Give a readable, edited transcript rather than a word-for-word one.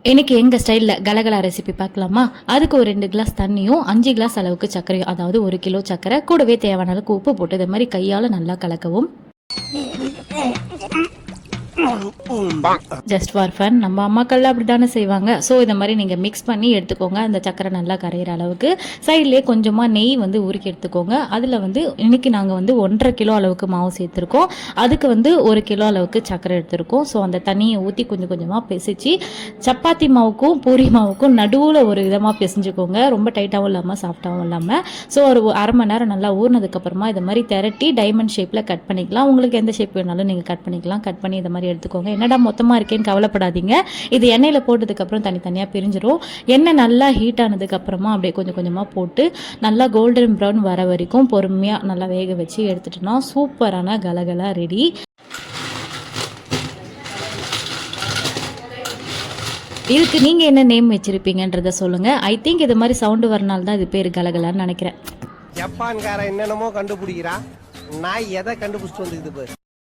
இன்னைக்கு எங்கள் ஸ்டைலில் கலகலா ரெசிபி பார்க்கலாமா? அதுக்கு ஒரு 2 கிளாஸ் தண்ணியும் 5 கிளாஸ் அளவுக்கு சர்க்கரையும், அதாவது 1 கிலோ சர்க்கரை, கூடவே தேவையான அளவுக்கு உப்பு போட்டு இது மாதிரி கையால் நல்லா கலக்கவும். ஜஸ்ட் ஃபார் ஃபன், நம்ம அம்மாக்கள்லாம் அப்படி தானே செய்வாங்க. ஸோ இந்த மாதிரி நீங்கள் மிக்ஸ் பண்ணி எடுத்துக்கோங்க. அந்த சக்கரை நல்லா கரையிற அளவுக்கு சைட்லேயே கொஞ்சமாக நெய் உருக்கி எடுத்துக்கோங்க. அதில் இன்றைக்கி நாங்கள் 1.5 கிலோ அளவுக்கு மாவு சேர்த்துருக்கோம். அதுக்கு 1 கிலோ அளவுக்கு சக்கரை எடுத்துருக்கோம். ஸோ அந்த தண்ணியை ஊற்றி கொஞ்சம் கொஞ்சமாக பிசைச்சு சப்பாத்தி மாவுக்கும் பூரி மாவுக்கும் நடுவில் ஒரு விதமாக பிசைஞ்சுக்கோங்க. ரொம்ப டைட்டாகவும் இல்லாமல் சாஃப்டாகவும் இல்லாமல். ஸோ ஒரு அரை மணி நேரம் நல்லா ஊறினதுக்கப்புறமா இதை மாதிரி திரட்டி டைமண்ட் ஷேப்பில் கட் பண்ணிக்கலாம். உங்களுக்கு எந்த ஷேப் வேணாலும் நீங்கள் கட் பண்ணிக்கலாம். கட் பண்ணி இதை மாதிரி எடுத்துக்கோங்க. என்னடா மொத்தமாக இருக்கேன்னு கவலைப்படாதீங்க. இது எண்ணெயில் போட்டதுக்கப்புறம் தனித்தனியாக பிரிஞ்சிடும். எண்ணெய் நல்லா ஹீட் ஆனதுக்கப்புறமா அப்படியே கொஞ்சம் கொஞ்சமாக போட்டு நல்லா கோல்டன் ப்ரௌன் வர வரைக்கும் பொறுமையாக நல்லா வேக வச்சு எடுத்துட்டோம்னா சூப்பரான கலகலா ரெடி. இதுக்கு நீங்கள் என்ன நேம் வச்சுருப்பீங்கன்றதை சொல்லுங்கள். ஐ திங்க் இது மாதிரி சவுண்டு வரனால தான் இது பேர் கலகலான்னு நினைக்கிறேன். ஜப்பான்கார என்னென்னமோ கண்டுபிடிக்கிறா, நான் எதை கண்டுபிடிச்சிட்டு வந்துக்குது.